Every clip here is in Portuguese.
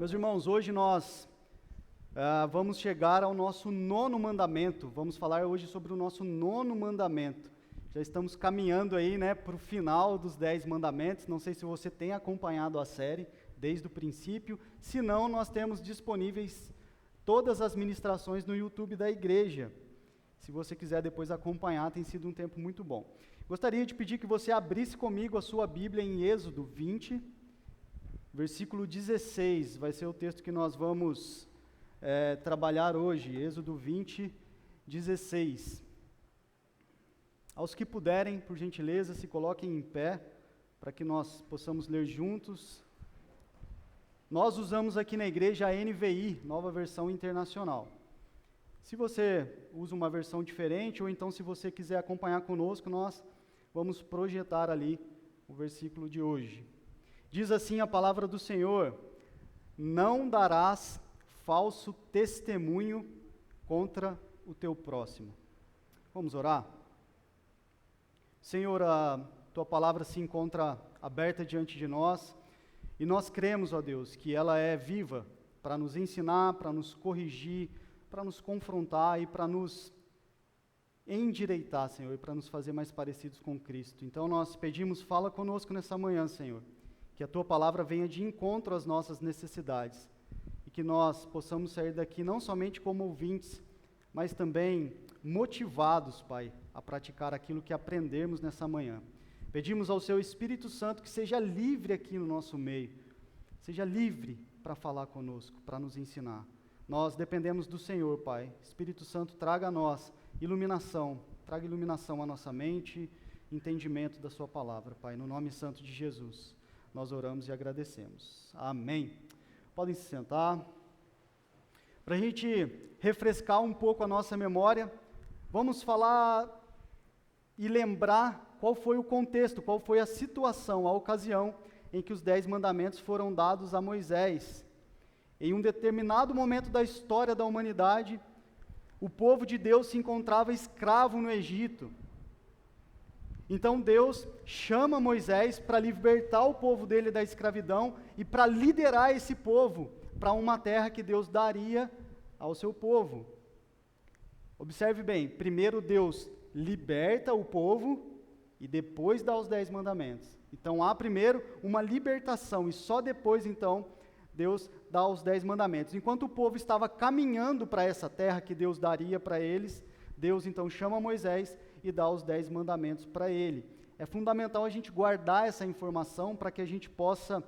Meus irmãos, hoje nós vamos chegar ao nosso nono mandamento. Vamos falar hoje sobre o nosso nono mandamento. Já estamos caminhando aí, para o final dos 10 mandamentos. Não sei se você tem acompanhado a série desde o princípio. Se não, nós temos disponíveis todas as ministrações no YouTube da igreja. Se você quiser depois acompanhar, tem sido um tempo muito bom. Gostaria de pedir que você abrisse comigo a sua Bíblia em Êxodo 20, versículo 16, vai ser o texto que nós vamos trabalhar hoje, Êxodo 20, 16. Aos que puderem, por gentileza, se coloquem em pé, para que nós possamos ler juntos. Nós usamos aqui na igreja a NVI, Nova Versão Internacional. Se você usa uma versão diferente, ou então se você quiser acompanhar conosco, nós vamos projetar ali o versículo de hoje. Diz assim a palavra do Senhor: não darás falso testemunho contra o teu próximo. Vamos orar? Senhor, a tua palavra se encontra aberta diante de nós, e nós cremos, ó Deus, que ela é viva para nos ensinar, para nos corrigir, para nos confrontar e para nos endireitar, Senhor, e para nos fazer mais parecidos com Cristo. Então nós pedimos, fala conosco nessa manhã, Senhor, que a Tua palavra venha de encontro às nossas necessidades, e que nós possamos sair daqui não somente como ouvintes, mas também motivados, Pai, a praticar aquilo que aprendemos nessa manhã. Pedimos ao Seu Espírito Santo que seja livre aqui no nosso meio, seja livre para falar conosco, para nos ensinar. Nós dependemos do Senhor, Pai. Espírito Santo, traga a nós iluminação, traga iluminação à nossa mente, entendimento da Sua palavra, Pai, no nome santo de Jesus. Nós oramos e agradecemos. Amém. Podem se sentar. Para a gente refrescar um pouco a nossa memória, vamos falar e lembrar qual foi o contexto, qual foi a situação, a ocasião em que os 10 mandamentos foram dados a Moisés. Em um determinado momento da história da humanidade, o povo de Deus se encontrava escravo no Egito. Então Deus chama Moisés para libertar o povo dele da escravidão e para liderar esse povo para uma terra que Deus daria ao seu povo. Observe bem, primeiro Deus liberta o povo e depois dá os 10 mandamentos. Então há primeiro uma libertação e só depois então Deus dá os 10 mandamentos. Enquanto o povo estava caminhando para essa terra que Deus daria para eles, Deus então chama Moisés e dá os 10 mandamentos para ele. É fundamental a gente guardar essa informação para que a gente possa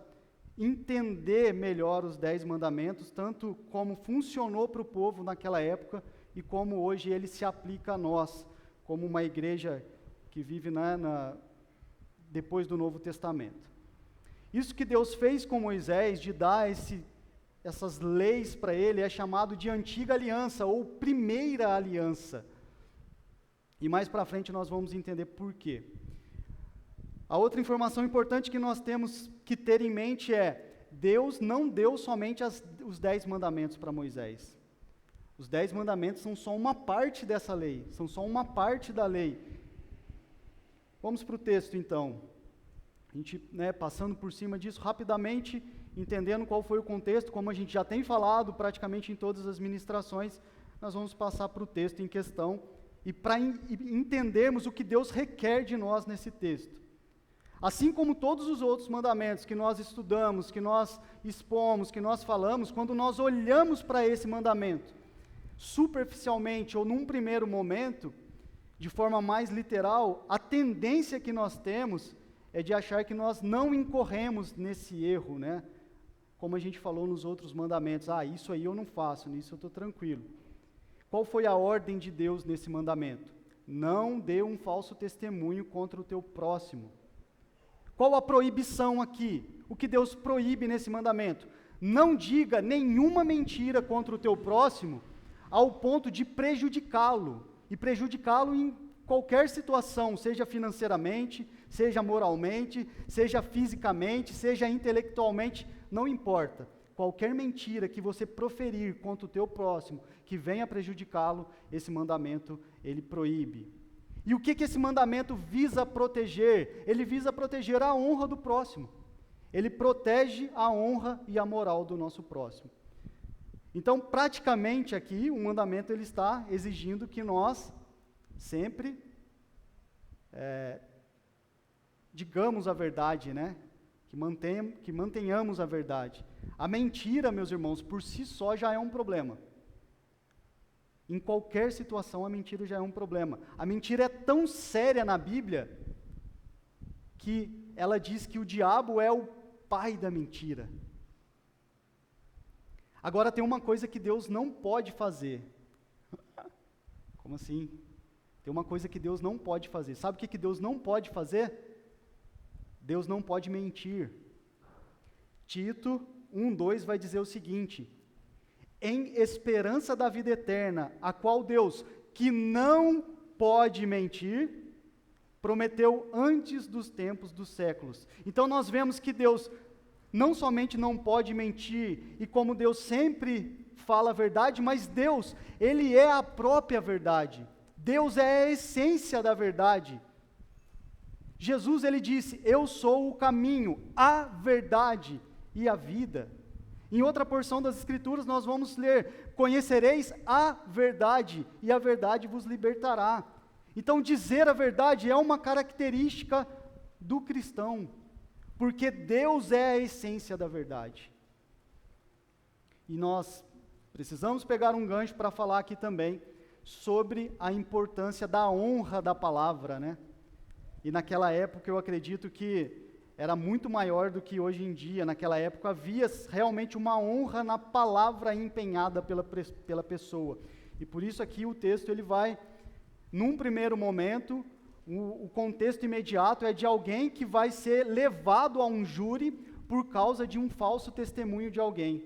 entender melhor os 10 mandamentos, tanto como funcionou para o povo naquela época e como hoje ele se aplica a nós, como uma igreja que vive depois do Novo Testamento. Isso que Deus fez com Moisés, de dar essas leis para ele, é chamado de Antiga Aliança, ou Primeira Aliança. E mais para frente nós vamos entender por quê. A outra informação importante que nós temos que ter em mente é: Deus não deu somente os 10 mandamentos para Moisés. Os 10 mandamentos são só uma parte dessa lei, são só uma parte da lei. Vamos para o texto então. A gente, passando por cima disso rapidamente, entendendo qual foi o contexto, como a gente já tem falado praticamente em todas as ministrações, nós vamos passar para o texto em questão e para entendermos o que Deus requer de nós nesse texto. Assim como todos os outros mandamentos que nós estudamos, que nós expomos, que nós falamos, quando nós olhamos para esse mandamento, superficialmente ou num primeiro momento, de forma mais literal, a tendência que nós temos é de achar que nós não incorremos nesse erro, como a gente falou nos outros mandamentos. Isso aí eu não faço, nisso eu estou tranquilo. Qual foi a ordem de Deus nesse mandamento? Não dê um falso testemunho contra o teu próximo. Qual a proibição aqui? O que Deus proíbe nesse mandamento? Não diga nenhuma mentira contra o teu próximo ao ponto de prejudicá-lo, e prejudicá-lo em qualquer situação, seja financeiramente, seja moralmente, seja fisicamente, seja intelectualmente, não importa. Qualquer mentira que você proferir contra o teu próximo, que venha prejudicá-lo, esse mandamento, ele proíbe. E o que esse mandamento visa proteger? Ele visa proteger a honra do próximo. ele protege a honra e a moral do nosso próximo. Então, praticamente aqui, o mandamento ele está exigindo que nós sempre digamos a verdade, né? Que mantenhamos a verdade. A mentira, meus irmãos, por si só já é um problema. Em qualquer situação, a mentira já é um problema. A mentira é tão séria na Bíblia que ela diz que o diabo é o pai da mentira. Agora tem uma coisa que Deus não pode fazer. Como assim? Tem uma coisa que Deus não pode fazer. Sabe o que Deus não pode fazer? Deus não pode mentir. Tito 1:2 vai dizer o seguinte: em esperança da vida eterna, a qual Deus, que não pode mentir, prometeu antes dos tempos dos séculos. Então nós vemos que Deus não somente não pode mentir, e como Deus sempre fala a verdade, mas Deus, Ele é a própria verdade. Deus é a essência da verdade. Jesus, Ele disse, eu sou o caminho, a verdade e a vida. Em outra porção das Escrituras nós vamos ler, conhecereis a verdade, e a verdade vos libertará. Então dizer a verdade é uma característica do cristão, porque Deus é a essência da verdade. E nós precisamos pegar um gancho para falar aqui também sobre a importância da honra da palavra, né? E naquela época eu acredito que era muito maior do que hoje em dia. Naquela época havia realmente uma honra na palavra empenhada pela pessoa. E por isso aqui o texto ele vai, num primeiro momento, o contexto imediato é de alguém que vai ser levado a um júri por causa de um falso testemunho de alguém.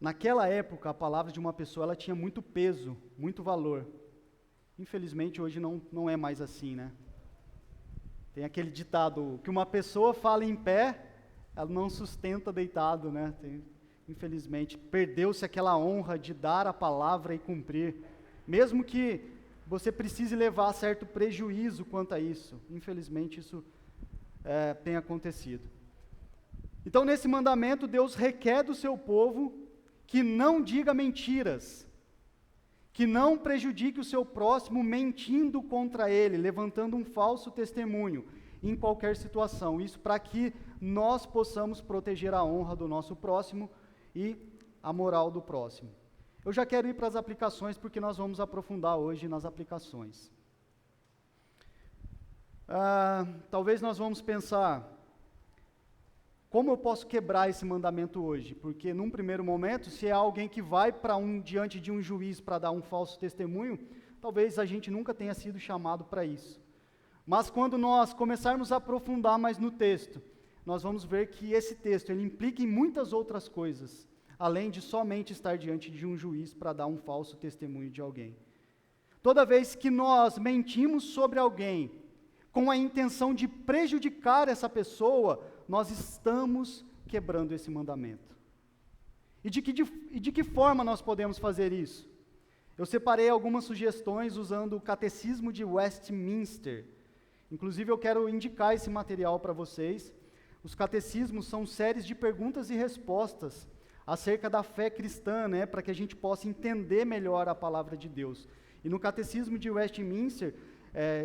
Naquela época, a palavra de uma pessoa ela tinha muito peso, muito valor. Infelizmente, hoje não é mais assim, né? Tem aquele ditado, que uma pessoa fala em pé, ela não sustenta deitado, né? Infelizmente, perdeu-se aquela honra de dar a palavra e cumprir, mesmo que você precise levar certo prejuízo quanto a isso. Infelizmente, isso tem acontecido. Então, nesse mandamento, Deus requer do seu povo que não diga mentiras, que não prejudique o seu próximo mentindo contra ele, levantando um falso testemunho em qualquer situação. Isso para que nós possamos proteger a honra do nosso próximo e a moral do próximo. Eu já quero ir para as aplicações, porque nós vamos aprofundar hoje nas aplicações. Talvez nós vamos pensar, como eu posso quebrar esse mandamento hoje? Porque num primeiro momento, se é alguém que vai diante de um juiz para dar um falso testemunho, talvez a gente nunca tenha sido chamado para isso. Mas quando nós começarmos a aprofundar mais no texto, nós vamos ver que esse texto ele implica em muitas outras coisas, além de somente estar diante de um juiz para dar um falso testemunho de alguém. Toda vez que nós mentimos sobre alguém, com a intenção de prejudicar essa pessoa, nós estamos quebrando esse mandamento. E de que forma nós podemos fazer isso? Eu separei algumas sugestões usando o Catecismo de Westminster. Inclusive, eu quero indicar esse material para vocês. Os catecismos são séries de perguntas e respostas acerca da fé cristã, né, para que a gente possa entender melhor a palavra de Deus. E no Catecismo de Westminster,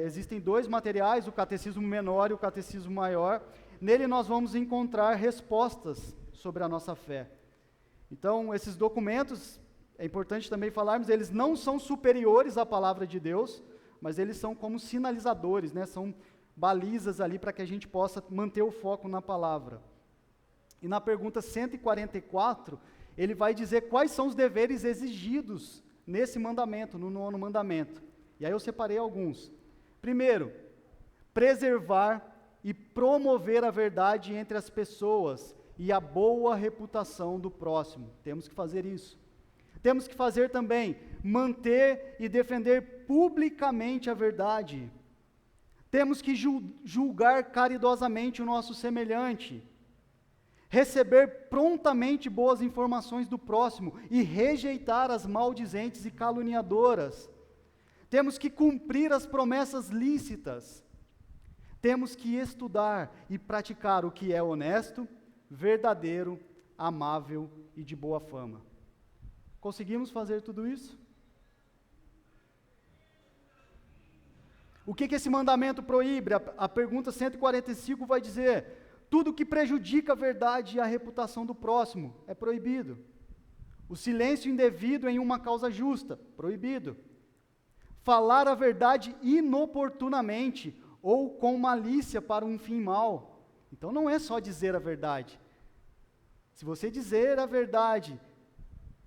existem dois materiais, o Catecismo Menor e o Catecismo Maior. Nele nós vamos encontrar respostas sobre a nossa fé. Então, esses documentos, é importante também falarmos, eles não são superiores à palavra de Deus, mas eles são como sinalizadores, né? São balizas ali para que a gente possa manter o foco na palavra. E na pergunta 144, ele vai dizer quais são os deveres exigidos nesse mandamento, no 9º mandamento. E aí eu separei alguns. Primeiro, preservar e promover a verdade entre as pessoas e a boa reputação do próximo. Temos que fazer isso. Temos que fazer também, manter e defender publicamente a verdade. Temos que julgar caridosamente o nosso semelhante. Receber prontamente boas informações do próximo e rejeitar as maldizentes e caluniadoras. Temos que cumprir as promessas lícitas. temos que estudar e praticar o que é honesto, verdadeiro, amável e de boa fama. Conseguimos fazer tudo isso? O que esse mandamento proíbe? A pergunta 145 vai dizer: tudo que prejudica a verdade e a reputação do próximo é proibido. O silêncio indevido em uma causa justa, proibido. Falar a verdade inoportunamente ou com malícia para um fim mau. Então não é só dizer a verdade. Se você dizer a verdade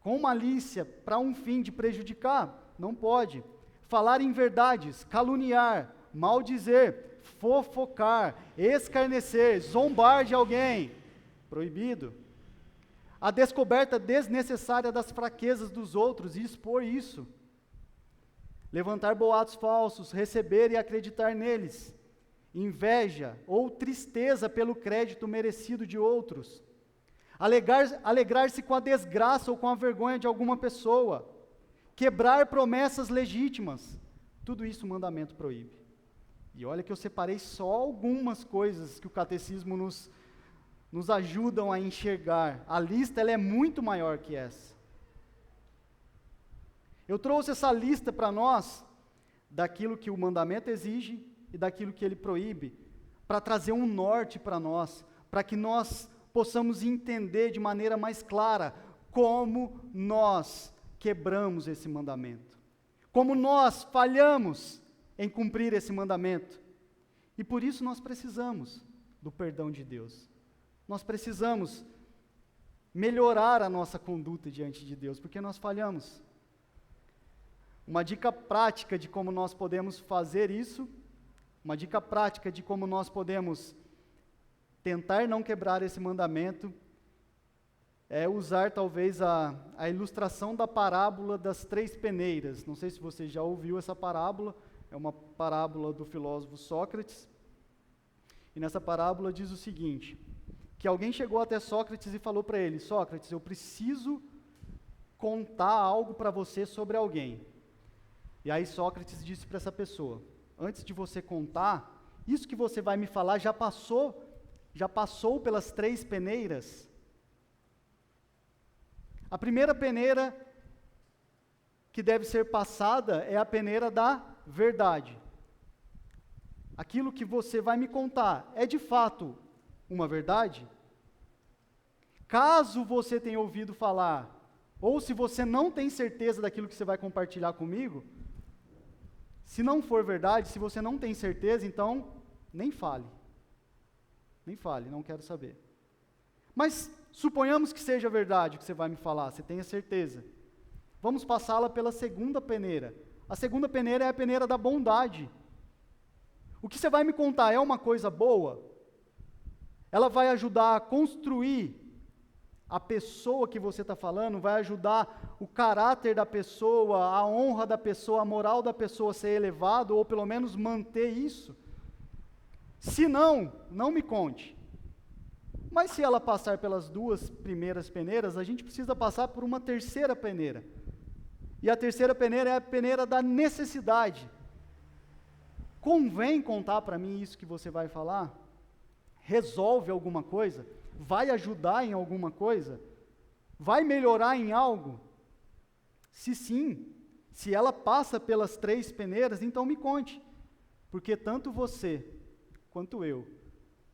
com malícia para um fim de prejudicar, não pode. Falar inverdades, caluniar, maldizer, fofocar, escarnecer, zombar de alguém, proibido. A descoberta desnecessária das fraquezas dos outros e expor isso. Levantar boatos falsos, receber e acreditar neles. Inveja ou tristeza pelo crédito merecido de outros. Alegrar-se com a desgraça ou com a vergonha de alguma pessoa. Quebrar promessas legítimas. Tudo isso o mandamento proíbe. E olha que eu separei só algumas coisas que o catecismo nos ajudam a enxergar. A lista ela é muito maior que essa. Eu trouxe essa lista para nós, daquilo que o mandamento exige e daquilo que ele proíbe, para trazer um norte para nós, para que nós possamos entender de maneira mais clara como nós quebramos esse mandamento, como nós falhamos em cumprir esse mandamento. E por isso nós precisamos do perdão de Deus. Nós precisamos melhorar a nossa conduta diante de Deus, porque nós falhamos. Uma dica prática de como nós podemos fazer isso, uma dica prática de como nós podemos tentar não quebrar esse mandamento, é usar talvez a ilustração da parábola das 3 peneiras. Não sei se você já ouviu essa parábola, é uma parábola do filósofo Sócrates. E nessa parábola diz o seguinte, que alguém chegou até Sócrates e falou para ele: Sócrates, eu preciso contar algo para você sobre alguém. E aí Sócrates disse para essa pessoa: antes de você contar, isso que você vai me falar já passou pelas 3 peneiras? A primeira peneira que deve ser passada é a peneira da verdade. Aquilo que você vai me contar é de fato uma verdade? Caso você tenha ouvido falar, ou se você não tem certeza daquilo que você vai compartilhar comigo, se não for verdade, se você não tem certeza, então nem fale. Nem fale, não quero saber. Mas suponhamos que seja verdade o que você vai me falar, você tenha certeza. Vamos passá-la pela segunda peneira. A segunda peneira é a peneira da bondade. O que você vai me contar é uma coisa boa? Ela vai ajudar a construir a pessoa que você está falando, vai ajudar o caráter da pessoa, a honra da pessoa, a moral da pessoa a ser elevado, ou pelo menos manter isso? Se não, não me conte. Mas se ela passar pelas 2 primeiras peneiras, a gente precisa passar por uma terceira peneira. E a terceira peneira é a peneira da necessidade. Convém contar para mim isso que você vai falar? Resolve alguma coisa? Vai ajudar em alguma coisa? Vai melhorar em algo? Se sim, se ela passa pelas 3 peneiras, então me conte. Porque tanto você quanto eu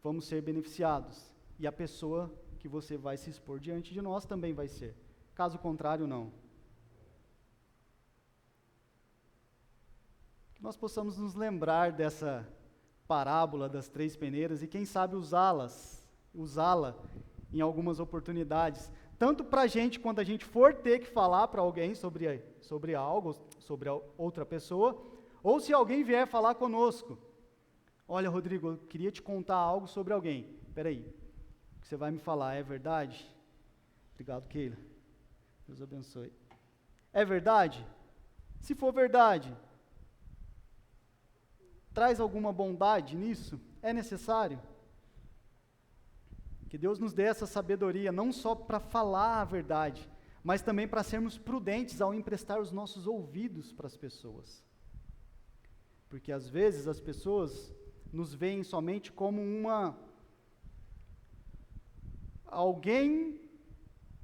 vamos ser beneficiados. E a pessoa que você vai se expor diante de nós também vai ser. Caso contrário, não. Que nós possamos nos lembrar dessa parábola das 3 peneiras e quem sabe usá-la em algumas oportunidades. Tanto para a gente, quando a gente for ter que falar para alguém sobre algo, sobre outra pessoa, ou se alguém vier falar conosco. Olha, Rodrigo, eu queria te contar algo sobre alguém. Espera aí. O que você vai me falar é verdade? Obrigado, Keila. Deus abençoe. É verdade? Se for verdade, traz alguma bondade nisso? É necessário? Que Deus nos dê essa sabedoria, não só para falar a verdade, mas também para sermos prudentes ao emprestar os nossos ouvidos para as pessoas. Porque às vezes as pessoas nos veem somente como alguém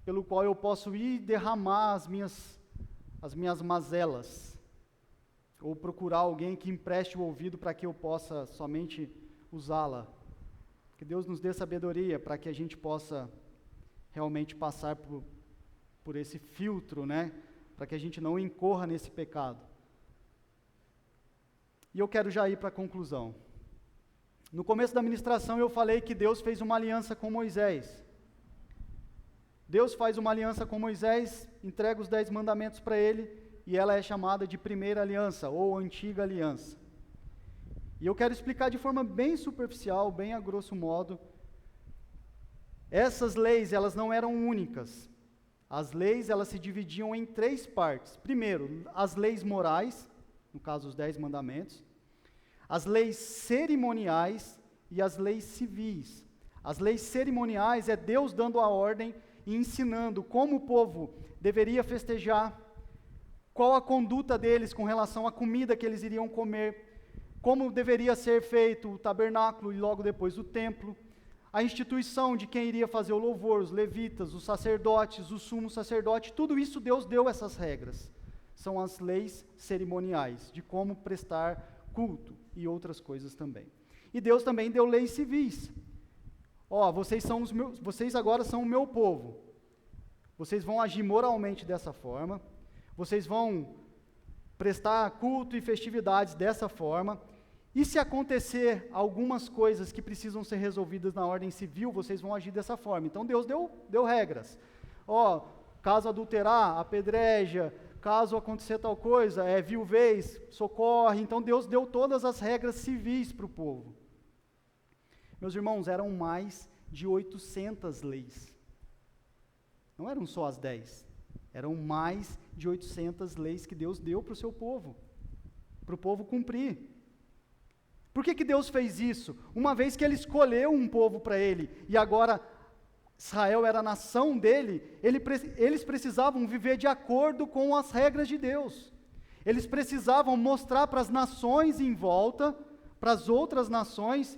pelo qual eu posso ir derramar as minhas mazelas, ou procurar alguém que empreste o ouvido para que eu possa somente usá-la. Que Deus nos dê sabedoria para que a gente possa realmente passar por esse filtro, né? Para que a gente não incorra nesse pecado. E eu quero já ir para a conclusão. No começo da ministração eu falei que Deus fez uma aliança com Moisés. Deus faz uma aliança com Moisés, entrega os 10 mandamentos para ele, e ela é chamada de primeira aliança, ou antiga aliança. E eu quero explicar de forma bem superficial, bem a grosso modo. Essas leis, elas não eram únicas. As leis, elas se dividiam em 3 partes. Primeiro, as leis morais, no caso os 10 mandamentos, as leis cerimoniais e as leis civis. As leis cerimoniais é Deus dando a ordem e ensinando como o povo deveria festejar, qual a conduta deles com relação à comida que eles iriam comer, como deveria ser feito o tabernáculo e logo depois o templo, a instituição de quem iria fazer o louvor, os levitas, os sacerdotes, o sumo sacerdote, tudo isso Deus deu essas regras. São as leis cerimoniais, de como prestar culto e outras coisas também. E Deus também deu leis civis. Vocês agora são o meu povo. Vocês vão agir moralmente dessa forma. Vocês vão prestar culto e festividades dessa forma. E se acontecer algumas coisas que precisam ser resolvidas na ordem civil, vocês vão agir dessa forma. Então Deus deu regras. Caso adulterar, apedreja. Caso acontecer tal coisa, viuvez, socorre. Então Deus deu todas as regras civis para o povo. Meus irmãos, eram mais de 800 leis. Não eram só as 10. Eram mais de 800 leis que Deus deu para o seu povo. Para o povo cumprir. Por que Deus fez isso? Uma vez que Ele escolheu um povo para Ele, e agora Israel era a nação dele, eles precisavam viver de acordo com as regras de Deus. Eles precisavam mostrar para as nações em volta, para as outras nações,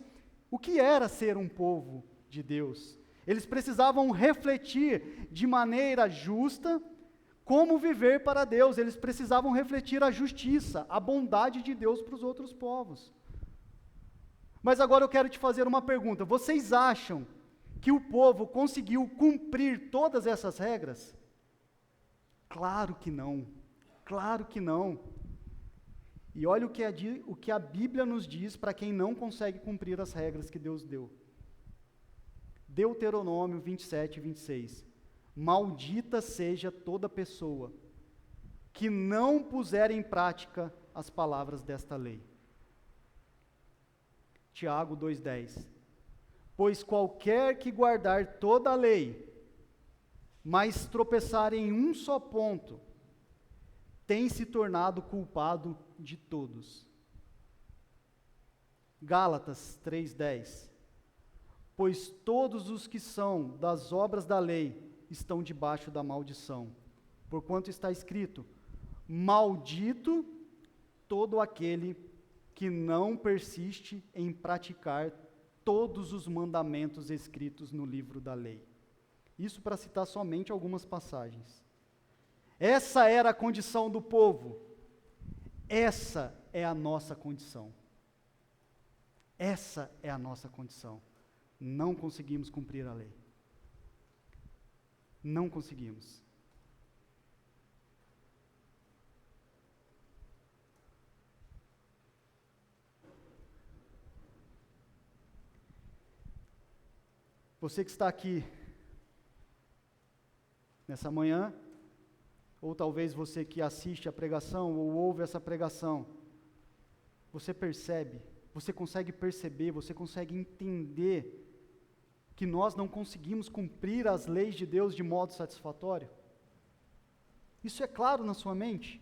o que era ser um povo de Deus. Eles precisavam refletir de maneira justa como viver para Deus. Eles precisavam refletir a justiça, a bondade de Deus para os outros povos. Mas agora eu quero te fazer uma pergunta. Vocês acham que o povo conseguiu cumprir todas essas regras? Claro que não. Claro que não. E olha o que a Bíblia nos diz para quem não consegue cumprir as regras que Deus deu. Deuteronômio 27, 26. Maldita seja toda pessoa que não puser em prática as palavras desta lei. Tiago 2,10. Pois qualquer que guardar toda a lei, mas tropeçar em um só ponto, tem se tornado culpado de todos. Gálatas 3,10. Pois todos os que são das obras da lei estão debaixo da maldição. Porquanto está escrito: maldito todo aquele que não persiste em praticar todos os mandamentos escritos no livro da lei. Isso para citar somente algumas passagens. Essa era a condição do povo. Essa é a nossa condição. Essa é a nossa condição. Não conseguimos cumprir a lei. Não conseguimos. Você que está aqui nessa manhã, ou talvez você que assiste a pregação ou ouve essa pregação, você percebe, você consegue perceber, você consegue entender que nós não conseguimos cumprir as leis de Deus de modo satisfatório? Isso é claro na sua mente?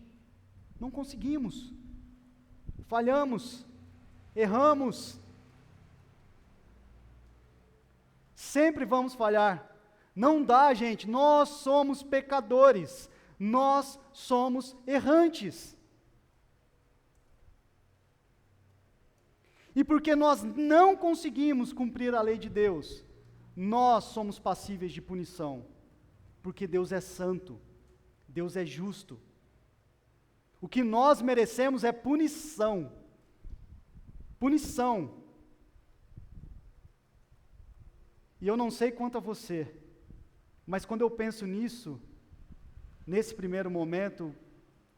Não conseguimos. Falhamos. Erramos. Sempre vamos falhar. Não dá, gente. Nós somos pecadores. Nós somos errantes. E porque nós não conseguimos cumprir a lei de Deus, nós somos passíveis de punição. Porque Deus é santo, Deus é justo. O que nós merecemos é punição. Punição. E eu não sei quanto a você, mas quando eu penso nisso, nesse primeiro momento,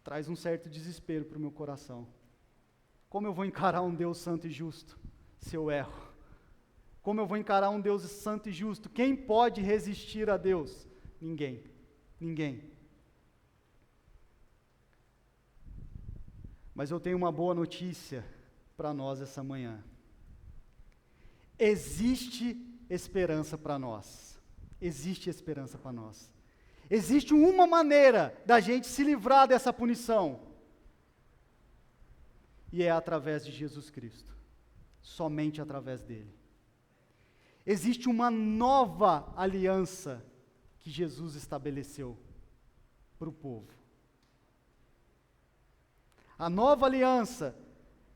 traz um certo desespero para o meu coração. Como eu vou encarar um Deus santo e justo, se eu erro? Como eu vou encarar um Deus santo e justo? Quem pode resistir a Deus? Ninguém. Ninguém. Mas eu tenho uma boa notícia para nós essa manhã. Existe esperança para nós. Existe esperança para nós. Existe uma maneira da gente se livrar dessa punição. E é através de Jesus Cristo. Somente através dele. Existe uma nova aliança que Jesus estabeleceu para o povo. A nova aliança,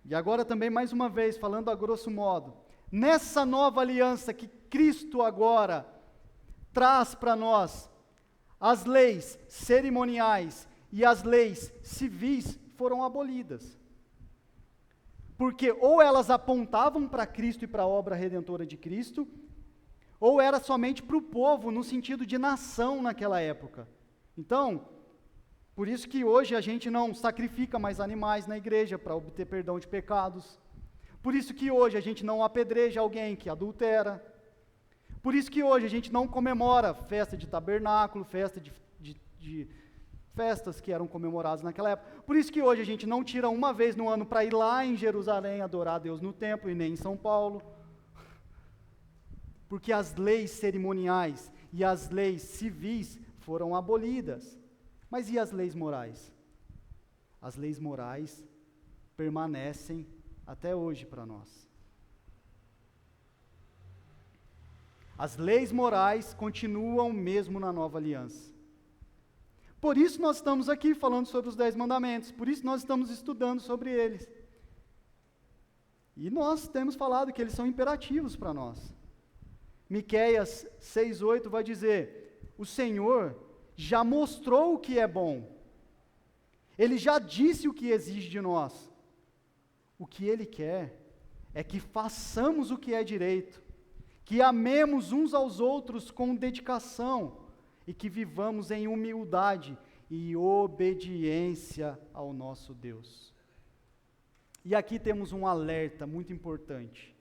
e agora também mais uma vez, falando a grosso modo, nessa nova aliança que Cristo agora traz para nós, as leis cerimoniais e as leis civis foram abolidas. Porque ou elas apontavam para Cristo e para a obra redentora de Cristo, ou era somente para o povo, no sentido de nação naquela época. Então, por isso que hoje a gente não sacrifica mais animais na igreja para obter perdão de pecados. Por isso que hoje a gente não apedreja alguém que adultera. Por isso que hoje a gente não comemora festa de tabernáculo, festas que eram comemoradas naquela época. Por isso que hoje a gente não tira uma vez no ano para ir lá em Jerusalém adorar a Deus no templo e nem em São Paulo. Porque as leis cerimoniais e as leis civis foram abolidas. Mas e as leis morais? As leis morais permanecem até hoje para nós. As leis morais continuam mesmo na nova aliança. Por isso nós estamos aqui falando sobre os 10 mandamentos, por isso nós estamos estudando sobre eles. E nós temos falado que eles são imperativos para nós. Miqueias 6:8 vai dizer: o Senhor já mostrou o que é bom. Ele já disse o que exige de nós. O que Ele quer é que façamos o que é direito, que amemos uns aos outros com dedicação e que vivamos em humildade e obediência ao nosso Deus. E aqui temos um alerta muito importante.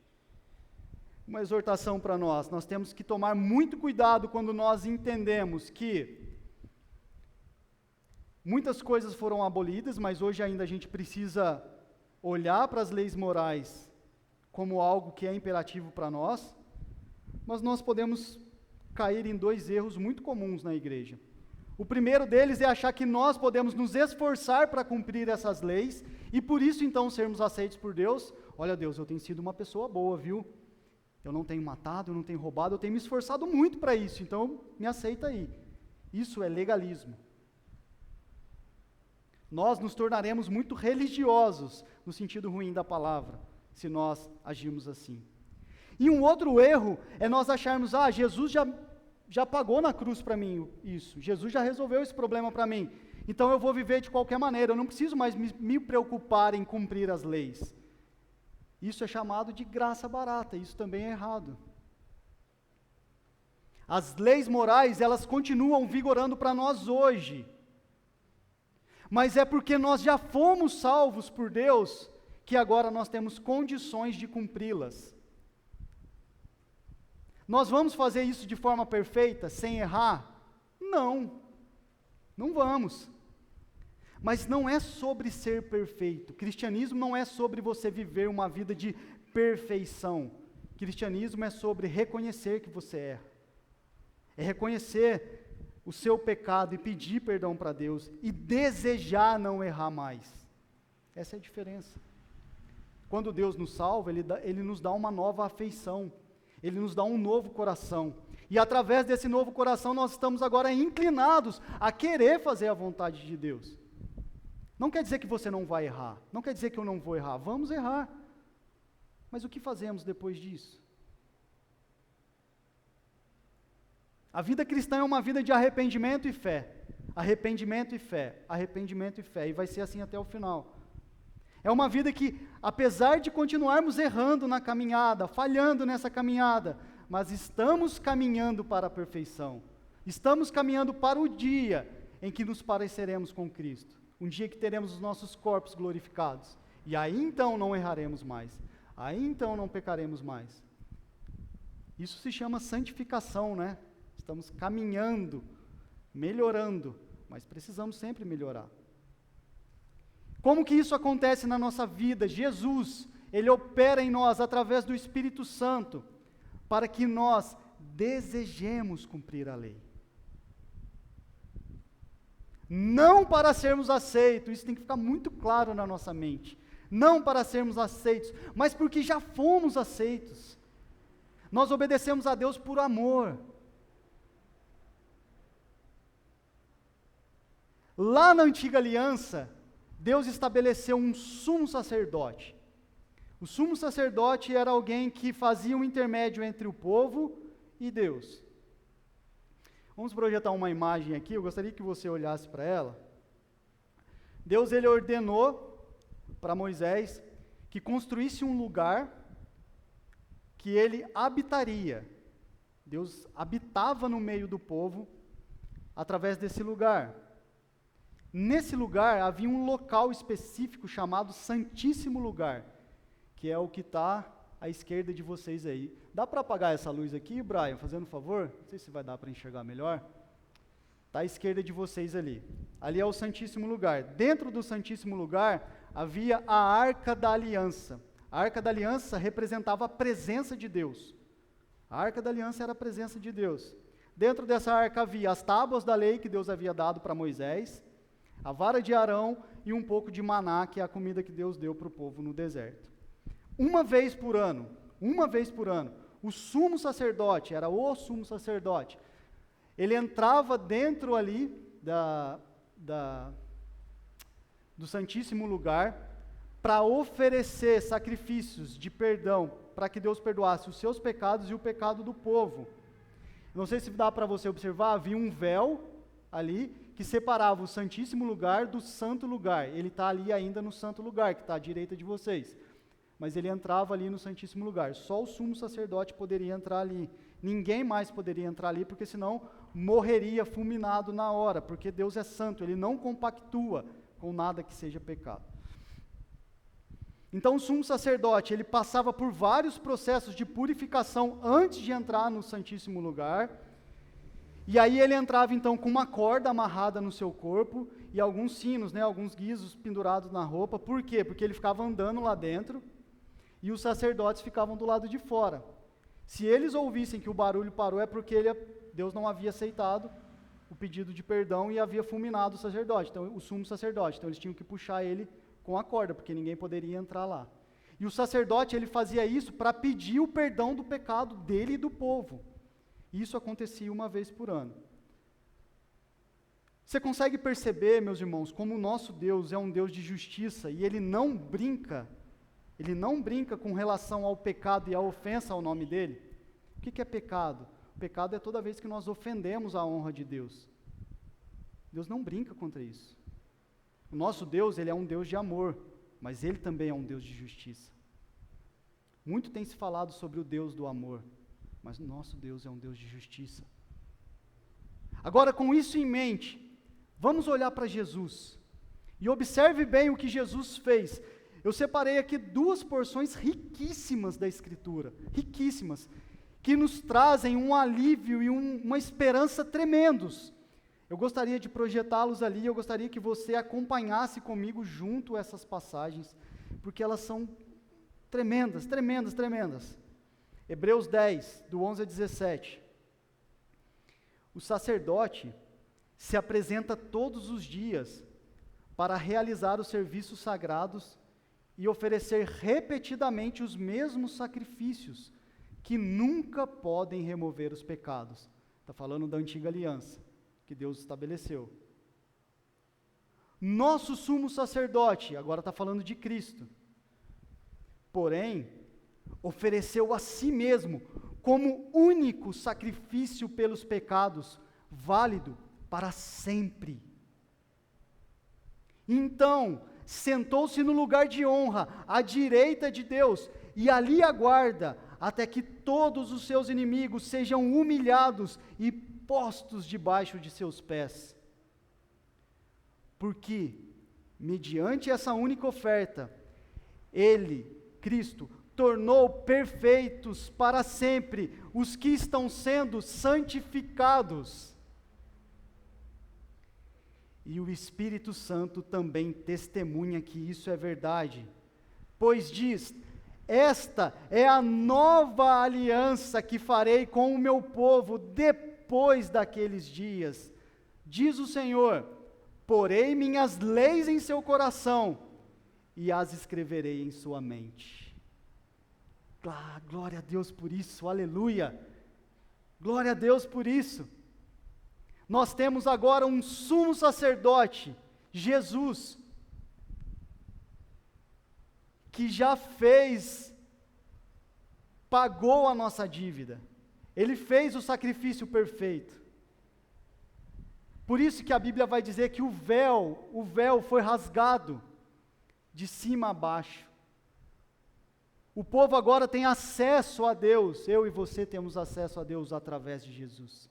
Uma exortação para nós. Nós temos que tomar muito cuidado quando nós entendemos que muitas coisas foram abolidas, mas hoje ainda a gente precisa olhar para as leis morais como algo que é imperativo para nós, mas nós podemos cair em 2 erros muito comuns na igreja. O primeiro deles é achar que nós podemos nos esforçar para cumprir essas leis e por isso então sermos aceitos por Deus. Olha, Deus, eu tenho sido uma pessoa boa, viu? Eu não tenho matado, eu não tenho roubado, eu tenho me esforçado muito para isso, então me aceita aí. Isso é legalismo. Nós nos tornaremos muito religiosos, no sentido ruim da palavra, se nós agirmos assim. E um outro erro é nós acharmos, Jesus já pagou na cruz para mim isso, Jesus já resolveu esse problema para mim, então eu vou viver de qualquer maneira, eu não preciso mais me preocupar em cumprir as leis. Isso é chamado de graça barata, isso também é errado. As leis morais, elas continuam vigorando para nós hoje, mas é porque nós já fomos salvos por Deus, que agora nós temos condições de cumpri-las. Nós vamos fazer isso de forma perfeita, sem errar? Não, não vamos. Mas não é sobre ser perfeito. Cristianismo não é sobre você viver uma vida de perfeição. Cristianismo é sobre reconhecer que você erra. É reconhecer o seu pecado e pedir perdão para Deus e desejar não errar mais. Essa é a diferença. Quando Deus nos salva, Ele nos dá uma nova afeição. Ele nos dá um novo coração. E através desse novo coração, nós estamos agora inclinados a querer fazer a vontade de Deus. Não quer dizer que você não vai errar. Não quer dizer que eu não vou errar. Vamos errar. Mas o que fazemos depois disso? A vida cristã é uma vida de arrependimento e fé. Arrependimento e fé, arrependimento e fé, e vai ser assim até o final. É uma vida que, apesar de continuarmos errando na caminhada, falhando nessa caminhada, mas estamos caminhando para a perfeição. Estamos caminhando para o dia em que nos pareceremos com Cristo. Um dia que teremos os nossos corpos glorificados. E aí então não erraremos mais. Aí então não pecaremos mais. Isso se chama santificação, né? Estamos caminhando, melhorando, mas precisamos sempre melhorar. Como que isso acontece na nossa vida? Jesus, Ele opera em nós através do Espírito Santo, para que nós desejemos cumprir a lei. Não para sermos aceitos, isso tem que ficar muito claro na nossa mente. Não para sermos aceitos, mas porque já fomos aceitos. Nós obedecemos a Deus por amor. Lá na antiga aliança, Deus estabeleceu um sumo sacerdote. O sumo sacerdote era alguém que fazia um intermédio entre o povo e Deus. Vamos projetar uma imagem aqui, eu gostaria que você olhasse para ela. Deus, ele ordenou para Moisés que construísse um lugar que ele habitaria. Deus habitava no meio do povo através desse lugar. Nesse lugar havia um local específico chamado Santíssimo Lugar, que é o que está à esquerda de vocês aí. Dá para apagar essa luz aqui, Brian, fazendo um favor? Não sei se vai dar para enxergar melhor. Está à esquerda de vocês ali. Ali é o Santíssimo Lugar. Dentro do Santíssimo Lugar havia a Arca da Aliança. A Arca da Aliança representava a presença de Deus. A Arca da Aliança era a presença de Deus. Dentro dessa arca havia as tábuas da lei que Deus havia dado para Moisés, a vara de Arão e um pouco de maná, que é a comida que Deus deu para o povo no deserto. Uma vez por ano, o sumo sacerdote, era o sumo sacerdote, ele entrava dentro ali do Santíssimo Lugar para oferecer sacrifícios de perdão, para que Deus perdoasse os seus pecados e o pecado do povo. Não sei se dá para você observar, havia um véu ali que separava o Santíssimo Lugar do Santo Lugar. Ele está ali ainda no Santo Lugar, que está à direita de vocês. Mas ele entrava ali no Santíssimo Lugar. Só o sumo sacerdote poderia entrar ali. Ninguém mais poderia entrar ali, porque senão morreria fulminado na hora, porque Deus é santo, Ele não compactua com nada que seja pecado. Então o sumo sacerdote, ele passava por vários processos de purificação antes de entrar no Santíssimo Lugar. E aí ele entrava então com uma corda amarrada no seu corpo e alguns sinos, alguns guizos pendurados na roupa. Por quê? Porque ele ficava andando lá dentro e os sacerdotes ficavam do lado de fora. Se eles ouvissem que o barulho parou, é porque Deus não havia aceitado o pedido de perdão e havia fulminado o sacerdote, então, o sumo sacerdote. Então eles tinham que puxar ele com a corda, porque ninguém poderia entrar lá. E o sacerdote, ele fazia isso para pedir o perdão do pecado dele e do povo. Isso acontecia uma vez por ano. Você consegue perceber, meus irmãos, como o nosso Deus é um Deus de justiça e Ele não brinca com relação ao pecado e à ofensa ao nome dEle? O que é pecado? O pecado é toda vez que nós ofendemos a honra de Deus. Deus não brinca contra isso. O nosso Deus, Ele é um Deus de amor, mas Ele também é um Deus de justiça. Muito tem se falado sobre o Deus do amor, mas o nosso Deus é um Deus de justiça. Agora, com isso em mente, vamos olhar para Jesus. E observe bem o que Jesus fez. Eu separei aqui duas porções riquíssimas da Escritura, riquíssimas, que nos trazem um alívio e uma esperança tremendos. Eu gostaria de projetá-los ali, eu gostaria que você acompanhasse comigo junto a essas passagens, porque elas são tremendas, tremendas, tremendas. Hebreus 10, do 11 a 17. O sacerdote se apresenta todos os dias para realizar os serviços sagrados e oferecer repetidamente os mesmos sacrifícios, que nunca podem remover os pecados. Está falando da antiga aliança, que Deus estabeleceu. Nosso sumo sacerdote, agora está falando de Cristo. Porém, ofereceu a si mesmo como único sacrifício pelos pecados, válido para sempre. Então, sentou-se no lugar de honra, à direita de Deus, e ali aguarda até que todos os seus inimigos sejam humilhados e postos debaixo de seus pés. Porque, mediante essa única oferta, Ele, Cristo, tornou perfeitos para sempre os que estão sendo santificados. E o Espírito Santo também testemunha que isso é verdade, pois diz: esta é a nova aliança que farei com o meu povo depois daqueles dias, diz o Senhor, porei minhas leis em seu coração e as escreverei em sua mente. Glória a Deus por isso, aleluia, glória a Deus por isso. Nós temos agora um sumo sacerdote, Jesus, que já pagou a nossa dívida, Ele fez o sacrifício perfeito. Por isso que a Bíblia vai dizer que o véu foi rasgado de cima a baixo. O povo agora tem acesso a Deus, eu e você temos acesso a Deus através de Jesus.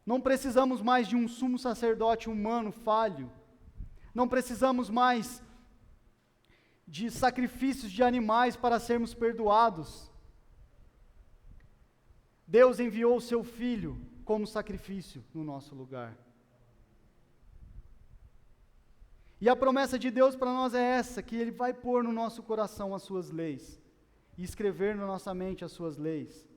Não precisamos mais de um sumo sacerdote humano falho, não precisamos mais de sacrifícios de animais para sermos perdoados. Deus enviou o seu Filho como sacrifício no nosso lugar. E a promessa de Deus para nós é essa, que Ele vai pôr no nosso coração as suas leis, e escrever na nossa mente as suas leis.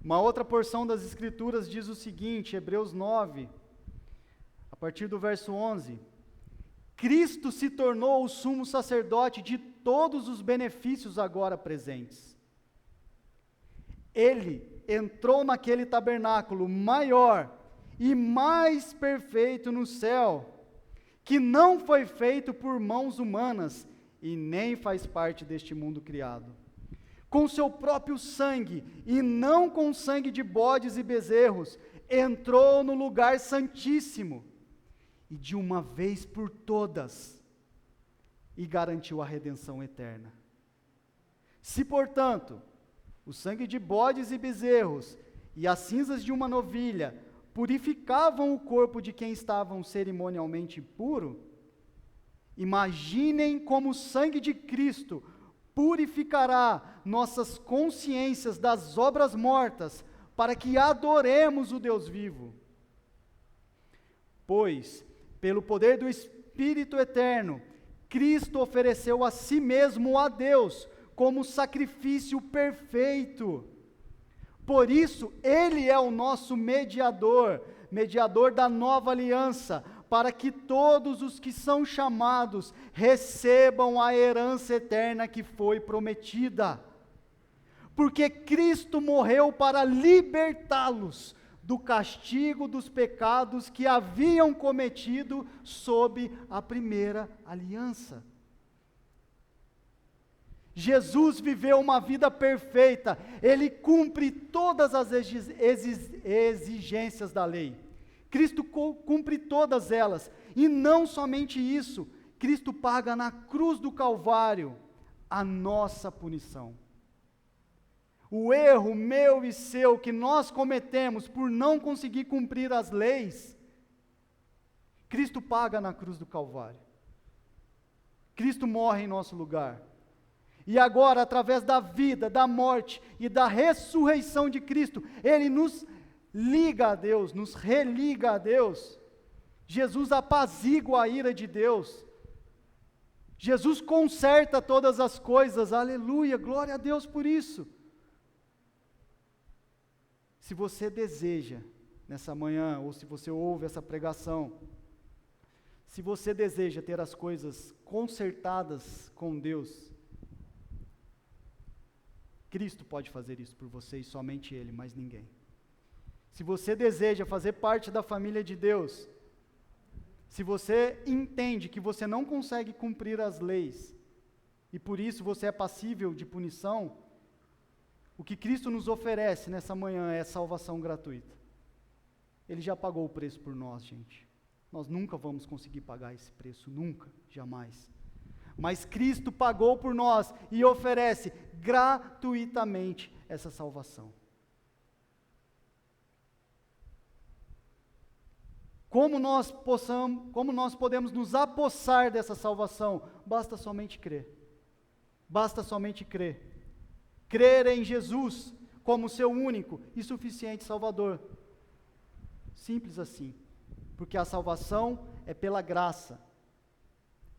Uma outra porção das Escrituras diz o seguinte, Hebreus 9, a partir do verso 11, Cristo se tornou o sumo sacerdote de todos os benefícios agora presentes. Ele entrou naquele tabernáculo maior e mais perfeito no céu, que não foi feito por mãos humanas e nem faz parte deste mundo criado. Com seu próprio sangue, e não com sangue de bodes e bezerros, entrou no lugar santíssimo, e de uma vez por todas, e garantiu a redenção eterna. Se, portanto, o sangue de bodes e bezerros, e as cinzas de uma novilha, purificavam o corpo de quem estava cerimonialmente impuro, imaginem como o sangue de Cristo purificará nossas consciências das obras mortas, para que adoremos o Deus vivo. Pois, pelo poder do Espírito eterno, Cristo ofereceu a si mesmo a Deus, como sacrifício perfeito. Por isso, Ele é o nosso mediador da nova aliança, para que todos os que são chamados recebam a herança eterna que foi prometida. Porque Cristo morreu para libertá-los do castigo dos pecados que haviam cometido sob a primeira aliança. Jesus viveu uma vida perfeita, Ele cumpre todas as exigências da lei. Cristo cumpre todas elas, e não somente isso, Cristo paga na cruz do Calvário a nossa punição. O erro meu e seu que nós cometemos por não conseguir cumprir as leis, Cristo paga na cruz do Calvário. Cristo morre em nosso lugar. E agora, através da vida, da morte e da ressurreição de Cristo, Ele nos liga a Deus, nos religa a Deus. Jesus apazigua a ira de Deus. Jesus conserta todas as coisas, aleluia, glória a Deus por isso. Se você deseja, nessa manhã, ou se você ouve essa pregação, se você deseja ter as coisas consertadas com Deus, Cristo pode fazer isso por você e somente Ele, mais ninguém. Se você deseja fazer parte da família de Deus, se você entende que você não consegue cumprir as leis, e por isso você é passível de punição, o que Cristo nos oferece nessa manhã é salvação gratuita. Ele já pagou o preço por nós, gente. Nós nunca vamos conseguir pagar esse preço, nunca, jamais. Mas Cristo pagou por nós e oferece gratuitamente essa salvação. Como nós podemos nos apossar dessa salvação? Basta somente crer. Basta somente crer. Crer em Jesus como seu único e suficiente Salvador. Simples assim. Porque a salvação é pela graça.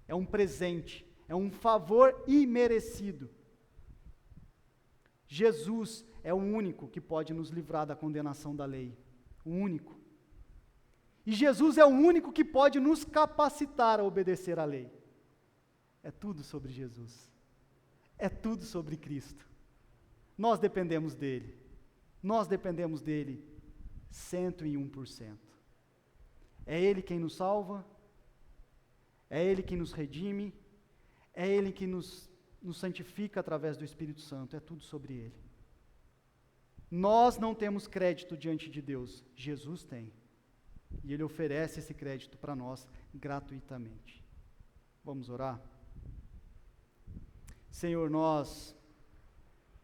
É um presente. É um favor imerecido. Jesus é o único que pode nos livrar da condenação da lei. O único. E Jesus é o único que pode nos capacitar a obedecer à lei. É tudo sobre Jesus. É tudo sobre Cristo. Nós dependemos dele. Nós dependemos dele 101%. É ele quem nos salva. É ele quem nos redime. É ele que nos santifica através do Espírito Santo. É tudo sobre ele. Nós não temos crédito diante de Deus. Jesus tem. E ele oferece esse crédito para nós gratuitamente. Vamos orar? Senhor, nós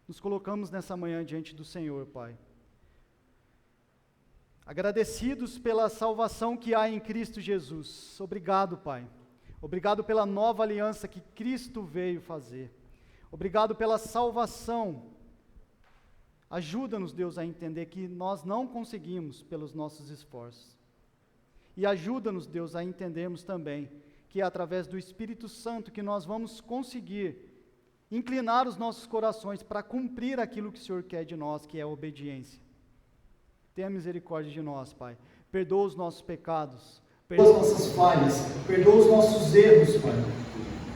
nos colocamos nessa manhã diante do Senhor, Pai. Agradecidos pela salvação que há em Cristo Jesus. Obrigado, Pai. Obrigado pela nova aliança que Cristo veio fazer. Obrigado pela salvação. Ajuda-nos, Deus, a entender que nós não conseguimos pelos nossos esforços. E ajuda-nos, Deus, a entendermos também que é através do Espírito Santo que nós vamos conseguir inclinar os nossos corações para cumprir aquilo que o Senhor quer de nós, que é a obediência. Tenha misericórdia de nós, Pai. Perdoa os nossos pecados, perdoa as nossas falhas, perdoa os nossos erros, Pai.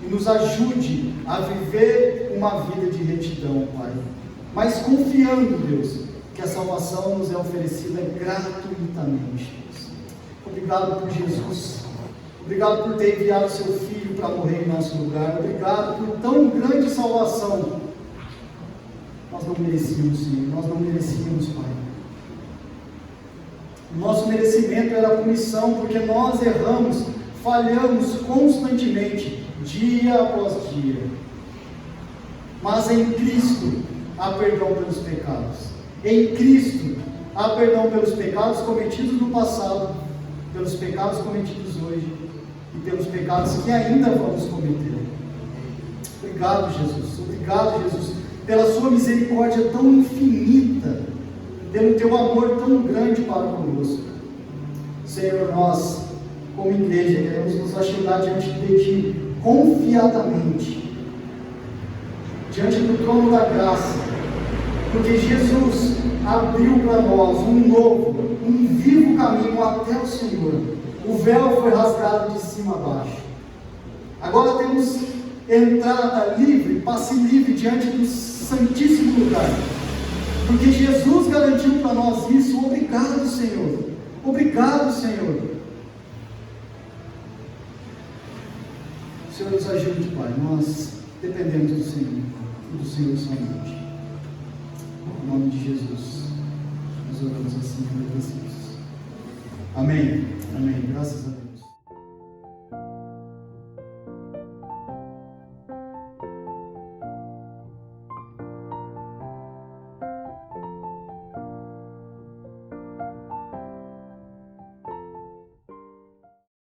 E nos ajude a viver uma vida de retidão, Pai. Mas confiando, Deus, que a salvação nos é oferecida gratuitamente. Obrigado por Jesus. Obrigado por ter enviado o seu Filho para morrer em nosso lugar. Obrigado por tão grande salvação. Nós não merecíamos, Senhor. Nós não merecíamos, Pai. O nosso merecimento era a punição, porque nós erramos, falhamos constantemente, dia após dia. Mas em Cristo há perdão pelos pecados. Em Cristo há perdão pelos pecados cometidos no passado, pelos pecados cometidos hoje e pelos pecados que ainda vamos cometer. Obrigado, Jesus. Obrigado, Jesus, pela sua misericórdia tão infinita, pelo teu amor tão grande para conosco. Senhor, nós, como igreja, queremos nos achegar diante de ti confiadamente, diante do trono da graça, porque Jesus abriu para nós um novo, um vivo caminho até o Senhor. O véu foi rasgado de cima a baixo. Agora temos entrada livre, passe livre diante do Santíssimo Lugar. Porque Jesus garantiu para nós isso. Obrigado, Senhor. Obrigado, Senhor. O Senhor nos ajude, Pai. Nós dependemos do Senhor e do Senhor somente. Em nome de Jesus, nós oramos assim agradecidos. Amém. Amém. Graças a Deus.